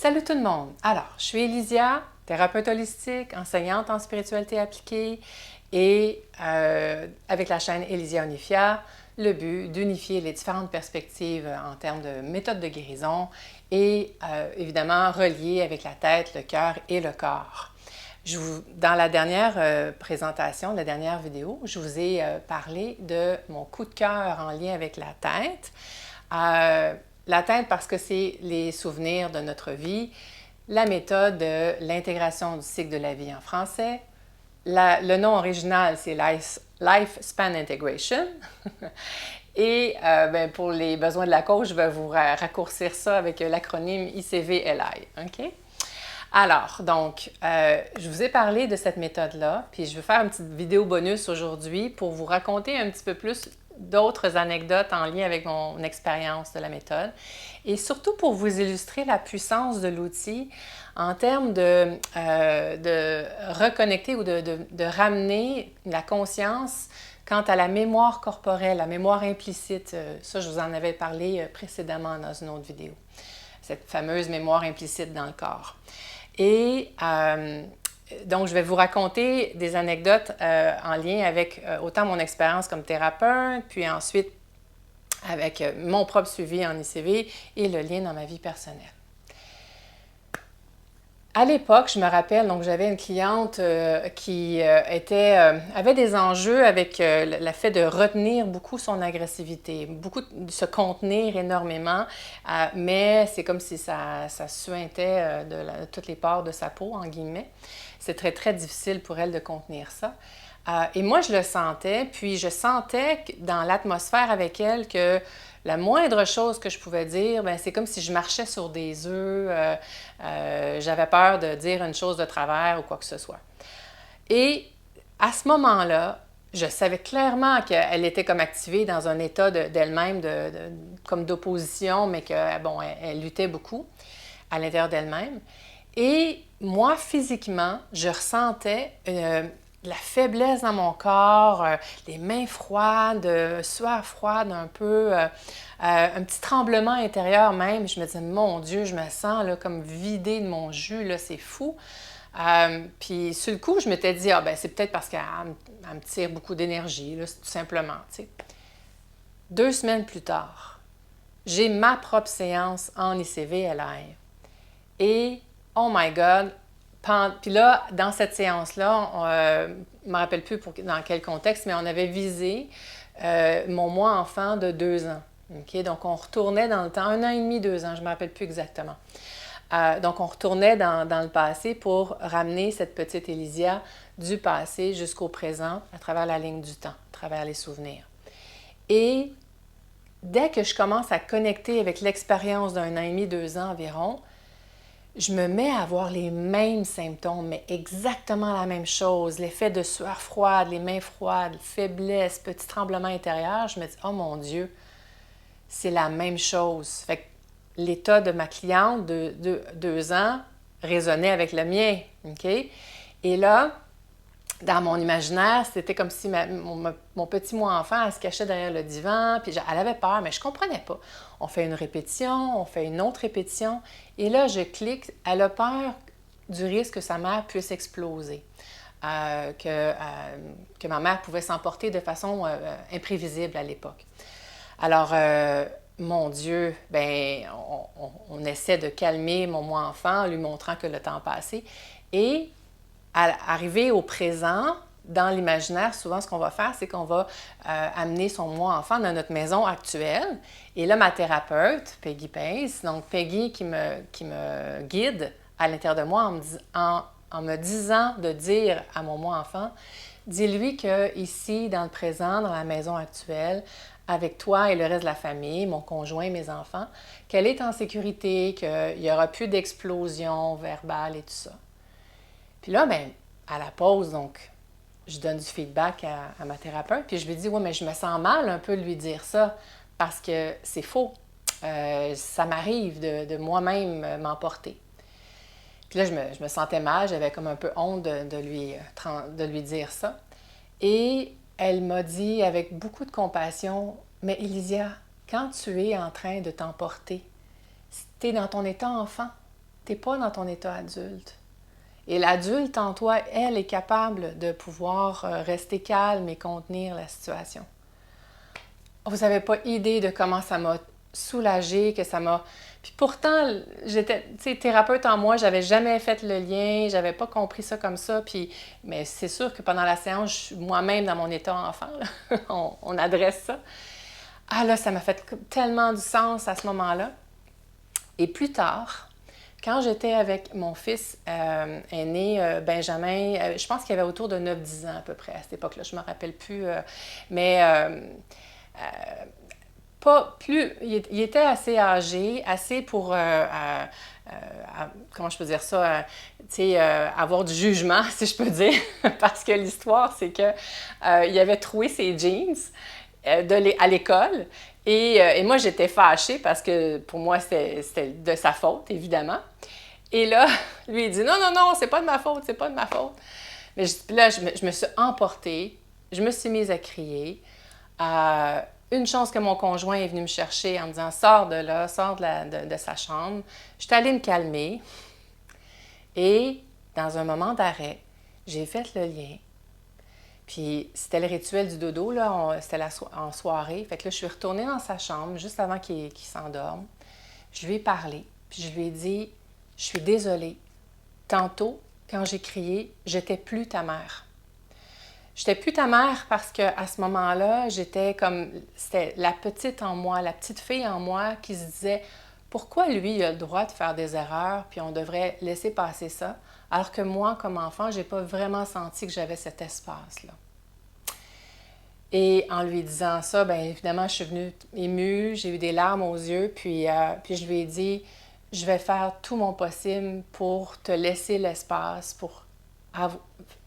Salut tout le monde! Alors, je suis Elysia, thérapeute holistique, enseignante en spiritualité appliquée et avec la chaîne Elysia Unifia, le but d'unifier les différentes perspectives en termes de méthode de guérison et évidemment relier avec la tête, le cœur et le corps. Dans la dernière présentation, la dernière vidéo, je vous ai parlé de mon coup de cœur en lien avec la tête. La tête parce que c'est les souvenirs de notre vie, la méthode de l'intégration du cycle de la vie en français. Le nom original, c'est Lifespan Integration. Et pour les besoins de la cause, je vais vous raccourcir ça avec l'acronyme ICVLI. OK? Alors, donc, je vous ai parlé de cette méthode-là, puis je vais faire une petite vidéo bonus aujourd'hui pour vous raconter un petit peu plus d'autres anecdotes en lien avec mon expérience de la méthode et surtout pour vous illustrer la puissance de l'outil en termes de reconnecter ou de ramener la conscience quant à la mémoire corporelle, la mémoire implicite. Ça, je vous en avais parlé précédemment dans une autre vidéo, cette fameuse mémoire implicite dans le corps. Et donc, je vais vous raconter des anecdotes en lien avec autant mon expérience comme thérapeute, puis ensuite avec mon propre suivi en ICV et le lien dans ma vie personnelle. À l'époque, je me rappelle, donc j'avais une cliente qui avait des enjeux avec le fait de retenir beaucoup son agressivité, beaucoup de se contenir énormément, mais c'est comme si ça suintait de toutes les pores de sa peau, en guillemets. C'est très, très difficile pour elle de contenir ça. Et moi, je le sentais, puis je sentais dans l'atmosphère avec elle que la moindre chose que je pouvais dire, c'est comme si je marchais sur des œufs, j'avais peur de dire une chose de travers ou quoi que ce soit. Et à ce moment-là, je savais clairement qu'elle était comme activée dans un état d'elle-même, comme d'opposition, mais qu'elle elle luttait beaucoup à l'intérieur d'elle-même. Et moi, physiquement, je ressentais la faiblesse dans mon corps, les mains froides, sueur froide un peu, un petit tremblement intérieur même. Je me disais, mon Dieu, je me sens là, comme vidée de mon jus, là, c'est fou. Puis sur le coup, je m'étais dit, c'est peut-être parce qu'elle me tire beaucoup d'énergie, là, tout simplement. T'sais. 2 semaines plus tard, j'ai ma propre séance en ICV-LI. Et, oh my God, puis là, dans cette séance-là, je ne me rappelle plus dans quel contexte, mais on avait visé mon moi enfant de 2 ans. Okay? Donc, on retournait dans le temps, 1 an et demi, 2 ans, je ne me rappelle plus exactement. Donc, on retournait dans le passé pour ramener cette petite Elysia du passé jusqu'au présent à travers la ligne du temps, à travers les souvenirs. Et dès que je commence à connecter avec l'expérience d'1 an et demi, 2 ans environ, je me mets à avoir les mêmes symptômes, mais exactement la même chose. L'effet de sueur froide, les mains froides, faiblesse, petit tremblement intérieur. Je me dis, oh mon Dieu, c'est la même chose. Fait que l'état de ma cliente de 2 ans résonnait avec le mien. Okay? Et là, dans mon imaginaire, c'était comme si mon petit moi-enfant, elle se cachait derrière le divan, puis elle avait peur, mais je ne comprenais pas. On fait une répétition, on fait une autre répétition, et là, je clique, elle a peur du risque que sa mère puisse exploser, que ma mère pouvait s'emporter de façon imprévisible à l'époque. Alors, mon Dieu, on essaie de calmer mon moi-enfant en lui montrant que le temps a passé, et arriver au présent, dans l'imaginaire, souvent, ce qu'on va faire, c'est qu'on va amener son moi-enfant dans notre maison actuelle. Et là, ma thérapeute, Peggy Pace, donc Peggy qui me guide à l'intérieur de moi en me disant de dire à mon moi-enfant, dis-lui qu'ici, dans le présent, dans la maison actuelle, avec toi et le reste de la famille, mon conjoint, mes enfants, qu'elle est en sécurité, qu'il n'y aura plus d'explosion verbale et tout ça. Puis là, à la pause, donc, je donne du feedback à ma thérapeute, puis je lui dis, ouais, mais je me sens mal un peu de lui dire ça, parce que c'est faux. Ça m'arrive de moi-même m'emporter. Puis là, je me sentais mal, j'avais comme un peu honte de lui dire ça. Et elle m'a dit avec beaucoup de compassion, mais Elysia, quand tu es en train de t'emporter, tu es dans ton état enfant, tu n'es pas dans ton état adulte. Et l'adulte en toi, elle, est capable de pouvoir rester calme et contenir la situation. Vous n'avez pas idée de comment ça m'a soulagée, que ça m'a... Puis pourtant, j'étais, tu sais, thérapeute en moi, j'avais jamais fait le lien, j'avais pas compris ça comme ça, puis... Mais c'est sûr que pendant la séance, je suis moi-même dans mon état enfant, là. On adresse ça. Ah là, ça m'a fait tellement du sens à ce moment-là. Et plus tard, quand j'étais avec mon fils aîné, Benjamin, je pense qu'il avait autour de 9-10 ans à peu près à cette époque-là, je ne me rappelle plus, mais pas plus, il était assez âgé, assez pour, comment je peux dire ça, avoir du jugement, si je peux dire, parce que l'histoire, c'est que il avait troué ses jeans à l'école. Et moi, j'étais fâchée parce que pour moi, c'était de sa faute, évidemment. Et là, lui, il dit non, non, non, c'est pas de ma faute, c'est pas de ma faute. Mais là, je me suis emportée, je me suis mise à crier. Une chance que mon conjoint est venu me chercher en me disant sors de là, sors de sa chambre. Je suis allée me calmer. Et dans un moment d'arrêt, j'ai fait le lien. Puis c'était le rituel du dodo, là, c'était en soirée. Fait que là, je suis retournée dans sa chambre juste avant qu'il s'endorme. Je lui ai parlé, puis je lui ai dit « Je suis désolée. Tantôt, quand j'ai crié, j'étais plus ta mère. » J'étais plus ta mère parce qu'à ce moment-là, c'était la petite en moi, la petite fille en moi qui se disait « Pourquoi lui, il a le droit de faire des erreurs, puis on devrait laisser passer ça? » Alors que moi, comme enfant, j'ai pas vraiment senti que j'avais cet espace-là. Et en lui disant ça, bien évidemment, je suis venue émue, j'ai eu des larmes aux yeux, puis je lui ai dit, je vais faire tout mon possible pour te laisser l'espace, pour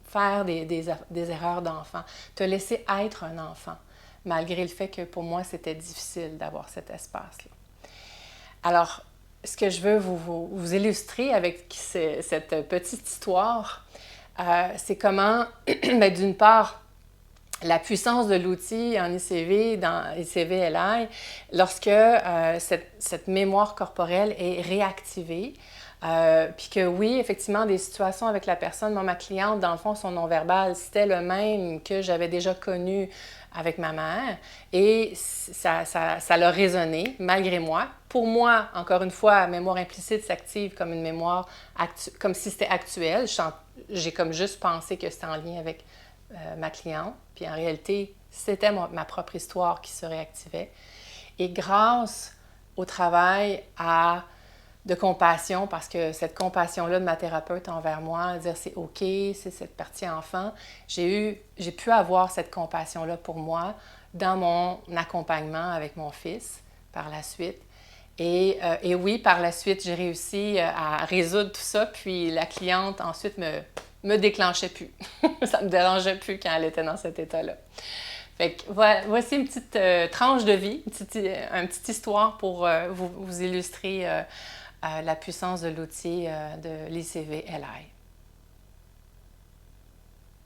faire des erreurs d'enfant, te laisser être un enfant, malgré le fait que pour moi, c'était difficile d'avoir cet espace-là. Alors, ce que je veux vous illustrer avec cette petite histoire, c'est comment, d'une part, la puissance de l'outil en ICV, dans ICV-LI, lorsque cette mémoire corporelle est réactivée, puis que oui, effectivement, des situations avec la personne, moi, ma cliente, dans le fond, son non-verbal, c'était le même que j'avais déjà connu avec ma mère, et ça l'a résonné, malgré moi. Pour moi, encore une fois, la mémoire implicite s'active comme une mémoire, comme si c'était actuel. J'ai comme juste pensé que c'était en lien avec ma cliente, puis en réalité, c'était ma propre histoire qui se réactivait. Et grâce au travail de compassion, parce que cette compassion-là de ma thérapeute envers moi, dire c'est OK, c'est cette partie enfant, j'ai pu avoir cette compassion-là pour moi dans mon accompagnement avec mon fils par la suite. Et oui, par la suite, j'ai réussi à résoudre tout ça, puis la cliente ensuite me déclenchait plus. Ça me dérangeait plus quand elle était dans cet état-là. Fait que voici une petite tranche de vie, une petite histoire pour vous illustrer la puissance de l'outil de l'ICV-LI.